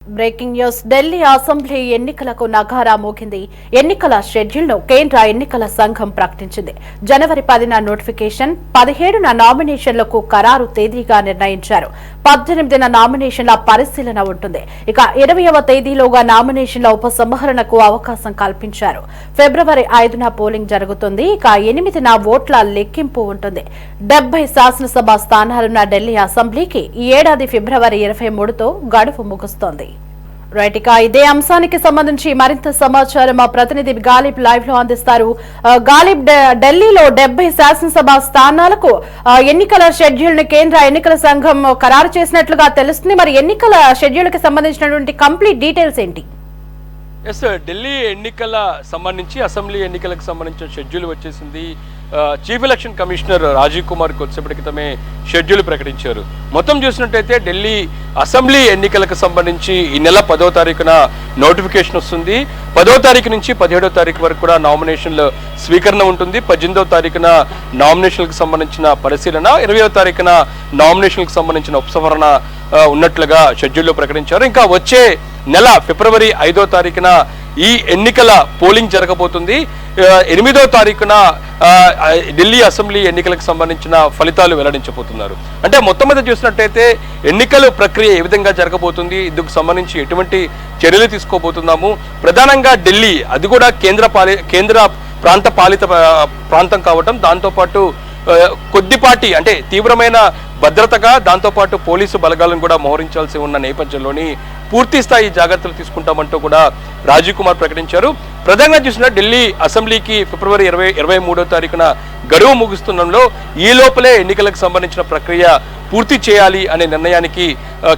Breaking news Delhi assembly ఎన్నికలకు నగారా మోగింది. ఎన్నికల షెడ్యూల్ను కేంద్ర ఎన్నికల సంఘం ప్రకటించింది. జనవరి 10న నోటిఫికేషన్, 17న నామినేషన్లకు ఖరారు తేదీగా నిర్ణయించారు. 18న నామినేషన్ల పరిశీలన ఉంటుంది. ఇక 20వ తేదీలోగా నామినేషన్ల ఉపసంహరణకు అవకాశం కల్పించారు. ఫిబ్రవరి 5న పోలింగ్ జరుగుతుంది. ఇక 8న ఓట్ల లెక్కింపు ఉంటుంది. 70 శాసనసభ స్థానాలున్న ఢిల్లీ అసెంబ్లీకి ఈ ఏడాది ఫిబ్రవరి 23తో గడువు ముగుస్తోంది. రైట్, ఇక ఇదే అంశానికి సంబంధించి మరింత సమాచారం మా ప్రతినిధి గాలిబ్ లైవ్ లో అందిస్తారు. గాలిబ్, ఢిల్లీలో 70 శాసనసభ స్థానాలకు ఎన్నికల షెడ్యూల్ ని కేంద్ర ఎన్నికల సంఘం ఖరారు చేసినట్లుగా తెలుస్తుంది. మరి ఎన్నికల షెడ్యూల్ కి సంబంధించినటువంటి కంప్లీట్ డీటెయిల్స్ ఏంటి? ఎస్, ఢిల్లీ ఎన్నికల సంబంధించి అసెంబ్లీ ఎన్నికలకు సంబంధించిన షెడ్యూల్ వచ్చేసింది. Chief election commissioner Rajiv Kumar కొద్దిసేపటి క్రితమే షెడ్యూల్ ప్రకటించారు. మొత్తం చూసినట్టయితే ఢిల్లీ అసెంబ్లీ ఎన్నికలకు సంబంధించి ఈ నెల 10వ తారీఖున నోటిఫికేషన్ వస్తుంది. 10వ తారీఖు నుంచి 17వ తారీఖు వరకు కూడా నామినేషన్ల స్వీకరణ ఉంటుంది. 18వ తారీఖున నామినేషన్లకు సంబంధించిన పరిశీలన, 20వ తారీఖున నామినేషన్లకు సంబంధించిన ఉపసంహరణ ఉన్నట్లుగా షెడ్యూల్లో ప్రకటించారు. ఇంకా వచ్చే నెల ఫిబ్రవరి 5వ తారీఖున ఈ ఎన్నికల పోలింగ్ జరగబోతుంది. 8వ తారీఖున ఢిల్లీ అసెంబ్లీ ఎన్నికలకు సంబంధించిన ఫలితాలు వెల్లడించబోతున్నారు. అంటే మొత్తం మీద చూసినట్టయితే ఎన్నికల ప్రక్రియ ఏ విధంగా జరగబోతుంది, ఇందుకు సంబంధించి ఎటువంటి చర్యలు తీసుకోబోతున్నాము. ప్రధానంగా ఢిల్లీ అది కూడా కేంద్ర ప్రాంత పాలిత ప్రాంతం కావటం, దాంతోపాటు కొద్దిపాటి అంటే తీవ్రమైన భద్రతగా దాంతోపాటు పోలీసు బలగాలను కూడా మోహరించాల్సి ఉన్న నేపథ్యంలోని పూర్తి స్థాయి జాగ్రత్తలు తీసుకుంటామంటూ కూడా రాజీవ్ కుమార్ ప్రకటించారు. ప్రధానంగా చూసిన ఢిల్లీ అసెంబ్లీకి ఫిబ్రవరి 23వ తారీఖున గడువు ముగుస్తుండడంలో ఈ లోపలే ఎన్నికలకు సంబంధించిన ప్రక్రియ పూర్తి చేయాలి అనే నిర్ణయానికి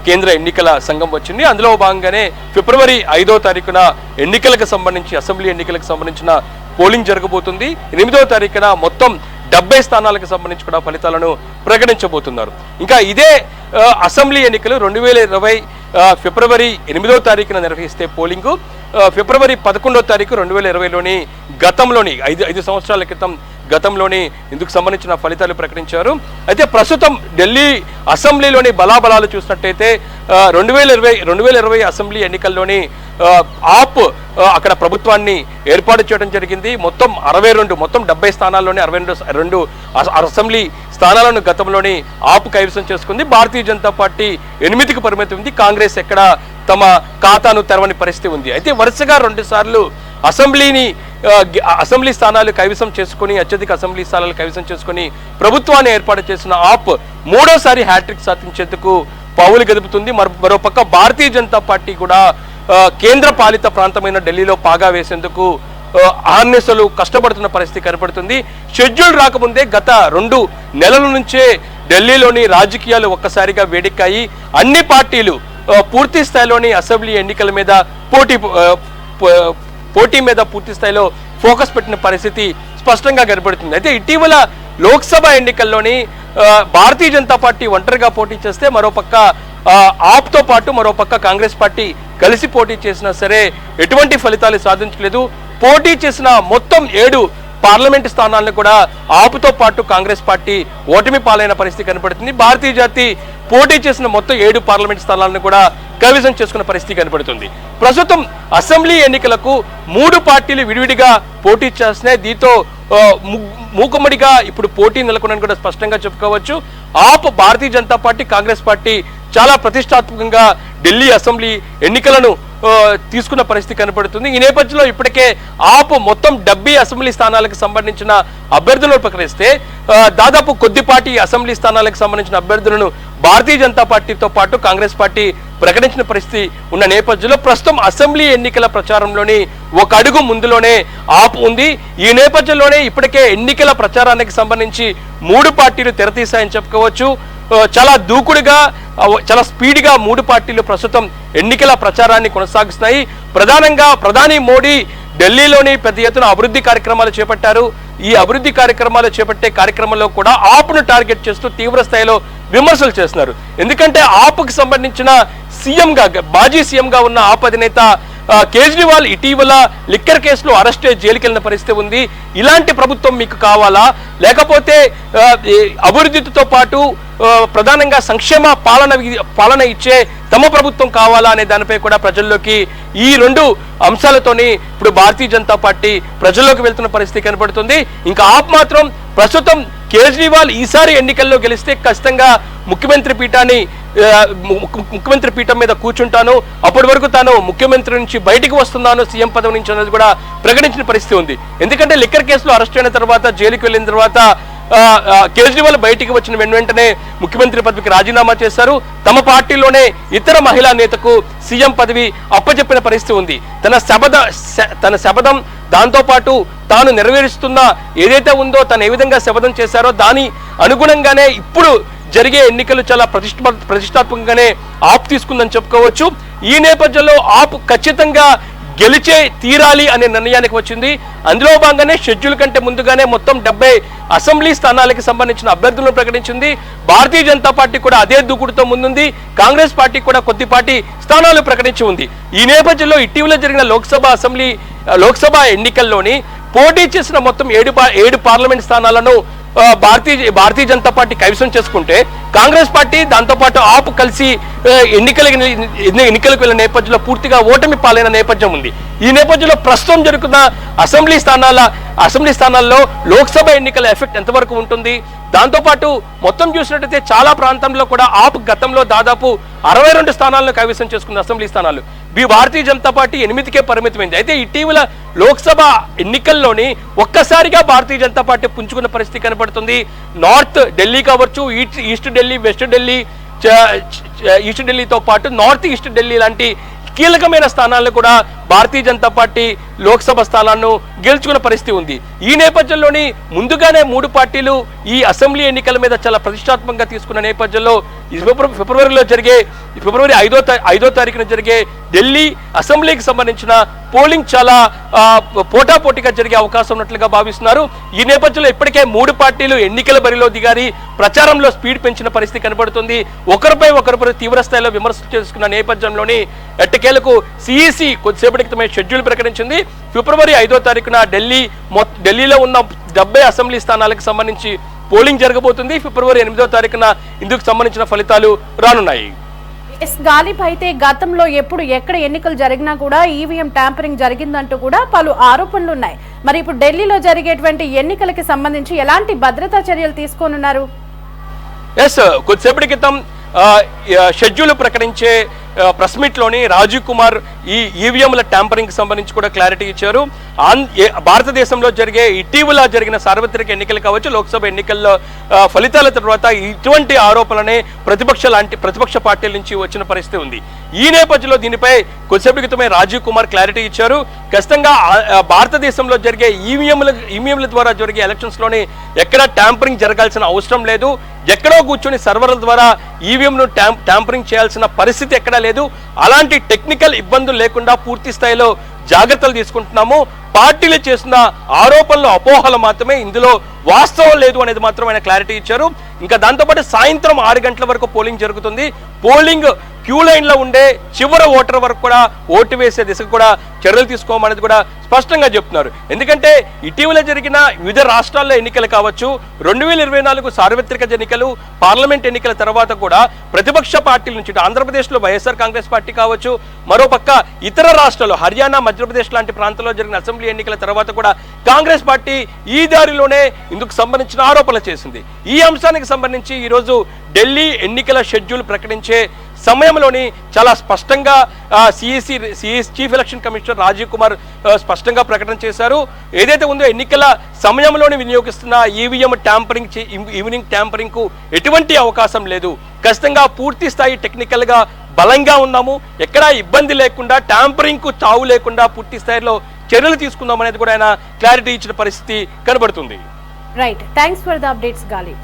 కేంద్ర ఎన్నికల సంఘం వచ్చింది. అందులో భాగంగానే ఫిబ్రవరి 5వ తారీఖున ఎన్నికలకు సంబంధించి అసెంబ్లీ ఎన్నికలకు సంబంధించిన పోలింగ్ జరగబోతుంది. 8వ తారీఖున మొత్తం 70 స్థానాలకు సంబంధించి కూడా ఫలితాలను ప్రకటించబోతున్నారు. ఇంకా ఇదే అసెంబ్లీ ఎన్నికలు 2020 ఫిబ్రవరి 8వ తారీఖున నిర్వహిస్తే పోలింగు ఫిబ్రవరి 11వ తారీఖు 2020లోని గతంలోని 5 సంవత్సరాల క్రితం గతంలోని ఇందుకు సంబంధించిన ఫలితాలు ప్రకటించారు. అయితే ప్రస్తుతం ఢిల్లీ అసెంబ్లీలోని బలాబలాలు చూసినట్టయితే 2020 అసెంబ్లీ ఎన్నికల్లోని ఆప్ అక్కడ ప్రభుత్వాన్ని ఏర్పాటు చేయడం జరిగింది. మొత్తం 70 స్థానాల్లోని 62 అసెంబ్లీ స్థానాలను గతంలోని ఆప్ కైవసం చేసుకుంది. భారతీయ జనతా పార్టీ 8కి పరిమితం ఉంది. కాంగ్రెస్ ఎక్కడ తమ ఖాతాను తెరవని పరిస్థితి ఉంది. అయితే వరుసగా 2 సార్లు అసెంబ్లీ స్థానాలు కైవసం చేసుకుని, అత్యధిక అసెంబ్లీ స్థానాలు కైవసం చేసుకుని ప్రభుత్వాన్ని ఏర్పాటు చేసిన ఆప్ 3వసారి హ్యాట్రిక్ సాధించేందుకు పావులు గదుపుతుంది. మరోపక్క భారతీయ జనతా పార్టీ కూడా కేంద్ర పాలిత ప్రాంతమైన ఢిల్లీలో పాగా వేసేందుకు ఆర్నెసలు కష్టపడుతున్న పరిస్థితి కనపడుతుంది. షెడ్యూల్ రాకముందే గత 2 నెలల నుంచే ఢిల్లీలోని రాజకీయాలు ఒక్కసారిగా వేడెక్కాయి. అన్ని పార్టీలు పూర్తి స్థాయిలోని అసెంబ్లీ ఎన్నికల మీద పోటీ మీద పూర్తి స్థాయిలో ఫోకస్ పెట్టిన పరిస్థితి స్పష్టంగా కనపడుతుంది. అయితే ఇటీవల లోక్సభ ఎన్నికల్లోని భారతీయ జనతా పార్టీ ఒంటరిగా పోటీ చేస్తే మరోపక్క ఆప్తో పాటు మరోపక్క కాంగ్రెస్ పార్టీ కలిసి పోటీ చేసినా సరే ఎటువంటి ఫలితాలు సాధించలేదు. పోటీ చేసిన మొత్తం 7 పార్లమెంటు స్థానాలను కూడా ఆపుతో పాటు కాంగ్రెస్ పార్టీ ఓటమి పాలైన పరిస్థితి కనపడుతుంది. భారతీయ జాతి పోటీ చేసిన మొత్తం 7 పార్లమెంటు స్థానాలను కూడా కైవసం చేసుకున్న పరిస్థితి కనపడుతుంది. ప్రస్తుతం అసెంబ్లీ ఎన్నికలకు 3 పార్టీలు విడివిడిగా పోటీ చేస్తున్నాయి. దీంతో మూకుమ్మడిగా ఇప్పుడు పోటీ నెలకొనని కూడా స్పష్టంగా చెప్పుకోవచ్చు. ఆప్, భారతీయ జనతా పార్టీ, కాంగ్రెస్ పార్టీ చాలా ప్రతిష్టాత్మకంగా ఢిల్లీ అసెంబ్లీ ఎన్నికలను తీసుకున్న పరిస్థితి కనపడుతుంది. ఈ నేపథ్యంలో ఇప్పటికే ఆప్ మొత్తం 70 అసెంబ్లీ స్థానాలకు సంబంధించిన అభ్యర్థులను ప్రకటిస్తే దాదాపు కొద్దిపాటి అసెంబ్లీ స్థానాలకు సంబంధించిన అభ్యర్థులను భారతీయ జనతా పార్టీతో పాటు కాంగ్రెస్ పార్టీ ప్రకటించిన పరిస్థితి ఉన్న నేపథ్యంలో ప్రస్తుతం అసెంబ్లీ ఎన్నికల ప్రచారంలోని ఒక అడుగు ముందులోనే ఆప్ ఉంది. ఈ నేపథ్యంలోనే ఇప్పటికే ఎన్నికల ప్రచారానికి సంబంధించి 3 పార్టీలు తెరతీశాయని చెప్పుకోవచ్చు. చాలా దూకుడుగా, చాలా స్పీడ్గా 3 పార్టీలు ప్రస్తుతం ఎన్నికల ప్రచారాన్ని కొనసాగిస్తున్నాయి. ప్రధానంగా ప్రధాని మోడీ ఢిల్లీలోని పెద్ద ఎత్తున అభివృద్ధి కార్యక్రమాలు చేపట్టారు. ఈ అభివృద్ధి కార్యక్రమాలు చేపట్టే కార్యక్రమంలో కూడా ఆప్ను టార్గెట్ చేస్తూ తీవ్ర స్థాయిలో విమర్శలు చేస్తున్నారు. ఎందుకంటే ఆప్కు సంబంధించిన మాజీ సీఎంగా ఉన్న ఆప్ అధినేత కేజ్రీవాల్ ఇటీవల లిక్కర్ కేసులో అరెస్ట్ అయ్యి జైలుకి వెళ్ళిన పరిస్థితి ఉంది. ఇలాంటి ప్రభుత్వం మీకు కావాలా, లేకపోతే అభివృద్ధితో పాటు ప్రధానంగా సంక్షేమ పాలన ఇచ్చే తమ ప్రభుత్వం కావాలా అనే దానిపై కూడా ప్రజల్లోకి ఈ రెండు అంశాలతోని ఇప్పుడు భారతీయ జనతా పార్టీ ప్రజల్లోకి వెళ్తున్న పరిస్థితి కనబడుతుంది. ఇంకా ఆప్ మాత్రం ప్రస్తుతం కేజ్రీవాల్ ఈసారి ఎన్నికల్లో గెలిస్తే ఖచ్చితంగా ముఖ్యమంత్రి పీఠం మీద కూర్చుంటాను, అప్పటి వరకు తాను ముఖ్యమంత్రి నుంచి బయటికి వస్తున్నాను, సీఎం పదవి నుంచి అనేది కూడా ప్రకటించిన పరిస్థితి ఉంది. ఎందుకంటే లిక్కర్ కేసులో అరెస్ట్ అయిన తర్వాత, జైలుకి వెళ్ళిన తర్వాత కేజ్రీవాల్ బయటికి వచ్చిన వెంటనే ముఖ్యమంత్రి పదవికి రాజీనామా చేశారు. తమ పార్టీలోనే ఇతర మహిళా నేతకు సీఎం పదవి అప్పచెప్పిన పరిస్థితి ఉంది. తన శపథం దాంతోపాటు తాను నెరవేరుస్తున్న ఏదైతే ఉందో తను ఏ విధంగా శపథం చేశారో దాని అనుగుణంగానే ఇప్పుడు జరిగే ఎన్నికలు చాలా ప్రతిష్టాత్మకంగానే ఆప్ తీసుకుందని చెప్పుకోవచ్చు. ఈ నేపథ్యంలో ఆప్ ఖచ్చితంగా గెలిచే తీరాలి అనే నిర్ణయానికి వచ్చింది. అందులో భాగంగానే షెడ్యూల్ కంటే ముందుగానే మొత్తం 70 అసెంబ్లీ స్థానాలకు సంబంధించిన అభ్యర్థులను ప్రకటించింది. భారతీయ జనతా పార్టీ కూడా అదే దూకుడుతో ముందుంది. కాంగ్రెస్ పార్టీ కూడా కొద్దిపాటి స్థానాలు ప్రకటించి ఉంది. ఈ నేపథ్యంలో ఇటీవల జరిగిన లోక్సభ ఎన్నికల్లోని పోటీ చేసిన మొత్తం 7 పార్లమెంట్ స్థానాలను భారతీయ జనతా పార్టీ కైవసం చేసుకుంటే, కాంగ్రెస్ పార్టీ దాంతోపాటు ఆప్ కలిసి ఎన్నికలకు వెళ్ళిన నేపథ్యంలో పూర్తిగా ఓటమి పాలైన నేపథ్యం ఉంది. ఈ నేపథ్యంలో ప్రస్తుతం జరుగుతున్న అసెంబ్లీ స్థానాల్లో లోక్సభ ఎన్నికల ఎఫెక్ట్ ఎంతవరకు ఉంటుంది? దాంతోపాటు మొత్తం చూసినట్టయితే చాలా ప్రాంతంలో కూడా ఆప్ గతంలో దాదాపు 62 స్థానాలను కైవసం చేసుకుంది. అసెంబ్లీ స్థానాలు భారతీయ జనతా పార్టీ 8కే పరిమితమైంది. అయితే ఇటీవల లోక్సభ ఎన్నికల్లోని ఒక్కసారిగా భారతీయ జనతా పార్టీ పుంజుకున్న పరిస్థితి కనబడుతుంది. నార్త్ ఢిల్లీ కావచ్చు, east Delhi, west Delhi, east ఢిల్లీతో పాటు నార్త్ ఈస్ట్ ఢిల్లీ లాంటి కీలకమైన స్థానాలను కూడా భారతీయ జనతా పార్టీ లోక్సభ స్థానాలను గెలుచుకున్న పరిస్థితి ఉంది. ఈ నేపథ్యంలోని ముందుగానే 3 పార్టీలు ఈ అసెంబ్లీ ఎన్నికల మీద చాలా ప్రతిష్టాత్మకంగా తీసుకున్న నేపథ్యంలో ఫిబ్రవరి 5వ తారీఖున జరిగే ఢిల్లీ అసెంబ్లీకి సంబంధించిన పోలింగ్ చాలా పోటాపోటీగా జరిగే అవకాశం ఉన్నట్లుగా భావిస్తున్నారు. ఈ నేపథ్యంలో ఇప్పటికే 3 పార్టీలు ఎన్నికల బరిలో దిగారి, ప్రచారంలో స్పీడ్ పెంచిన పరిస్థితి కనబడుతుంది. ఒకరిపై తీవ్ర స్థాయిలో విమర్శలు చేసుకున్న నేపథ్యంలోని ఎట్టకేలకు సిఈసి కొద్దిసేపటి క్రితమే షెడ్యూల్ ప్రకటించింది. ఫిబ్రవరి 5వ తారీఖున ఢిల్లీలో ఉన్న 70 అసెంబ్లీ స్థానాలకు సంబంధించి పోలింగ్ జరగబోతుంది. ఫిబ్రవరి 8వ తారీఖున ఇందుకు సంబంధించిన ఫలితాలు రానున్నాయి. గాలిబ్ అయితే గతంలో ఎక్కడ ఎన్నికలు జరిగినా కూడా ఈవీఎం ట్యాంపరింగ్ జరిగిందంటూ కూడా పలు ఆరోపణలు ఉన్నాయి. మరి ఇప్పుడు ఢిల్లీలో జరిగేటువంటి ఎన్నికలకి సంబంధించి ఎలాంటి భద్రతా చర్యలు తీసుకోనున్నారు? కొద్దిసేపటి క్రితం షెడ్యూల్ ప్రకటించే ప్రెస్ మీట్ లోని రాజీవ్ కుమార్ ఈ ఈవీఎంల ట్యాంపరింగ్ సంబంధించి కూడా క్లారిటీ ఇచ్చారు. భారతదేశంలో ఇటీవల జరిగిన సార్వత్రిక ఎన్నికలు కావచ్చు, లోక్సభ ఎన్నికల్లో ఫలితాల తర్వాత ఇటువంటి ఆరోపణలనే ప్రతిపక్ష పార్టీల నుంచి వచ్చిన పరిస్థితి ఉంది. ఈ నేపథ్యంలో దీనిపై కొద్దిసేపటి క్రితమే రాజీవ్ కుమార్ క్లారిటీ ఇచ్చారు. ఖచ్చితంగా భారతదేశంలో జరిగే ఈవీఎంల ద్వారా జరిగే ఎలక్షన్స్ లోని ఎక్కడ ట్యాంపరింగ్ జరగాల్సిన అవసరం లేదు. ఎక్కడో కూర్చొని సర్వర్ల ద్వారా ఈవీఎంను ట్యాంపరింగ్ చేయాల్సిన పరిస్థితి ఎక్కడా లేదు. అలాంటి టెక్నికల్ ఇబ్బందులు లేకుండా పూర్తి స్థాయిలో జాగ్రత్తలు తీసుకుంటున్నాము. పార్టీలు చేసిన ఆరోపణలు, అపోహలు మాత్రమే, ఇందులో వాస్తవం లేదు అనేది మాత్రం ఆయన క్లారిటీ ఇచ్చారు. ఇంకా దాంతోపాటు సాయంత్రం 6 గంటల వరకు పోలింగ్ జరుగుతుంది. పోలింగ్ క్యూ లైన్ లో ఉండే చివరి ఓటర్ వరకు కూడా ఓటు వేసే దిశకు కూడా చర్యలు తీసుకోమనేది కూడా స్పష్టంగా చెప్తున్నారు. ఎందుకంటే ఇటీవల జరిగిన వివిధ రాష్ట్రాల్లో ఎన్నికలు కావచ్చు, 2024 సార్వత్రిక ఎన్నికలు, పార్లమెంట్ ఎన్నికల తర్వాత కూడా ప్రతిపక్ష పార్టీల నుంచి ఆంధ్రప్రదేశ్లో వైఎస్ఆర్ కాంగ్రెస్ పార్టీ కావచ్చు, మరోపక్క ఇతర రాష్ట్రాల్లో హర్యానా, మధ్యప్రదేశ్ లాంటి ప్రాంతాల్లో జరిగిన అసెంబ్లీ ఎన్నికల తర్వాత కూడా కాంగ్రెస్ పార్టీ ఈ దారిలోనే ఇందుకు సంబంధించిన ఆరోపణలు చేసింది. ఈ అంశానికి సంబంధించి ఈరోజు ఢిల్లీ ఎన్నికల షెడ్యూల్ ప్రకటించే సమయంలోని చాలా స్పష్టంగా chief election commissioner Rajiv Kumar స్పష్టంగా ప్రకటన చేశారు. ఏదైతే ఉందో ఎన్నికల సమయంలోని వినియోగిస్తున్న ఈవీఎం ట్యాంపరింగ్ కు ఎటువంటి అవకాశం లేదు. ఖచ్చితంగా పూర్తి స్థాయి టెక్నికల్ గా బలంగా ఉన్నాము. ఎక్కడా ఇబ్బంది లేకుండా, ట్యాంపరింగ్ కు తావు లేకుండా పూర్తి స్థాయిలో చర్యలు తీసుకుందాం అనేది కూడా ఆయన క్లారిటీ ఇచ్చిన పరిస్థితి కనబడుతుంది. Right, thanks for the updates Ghalib.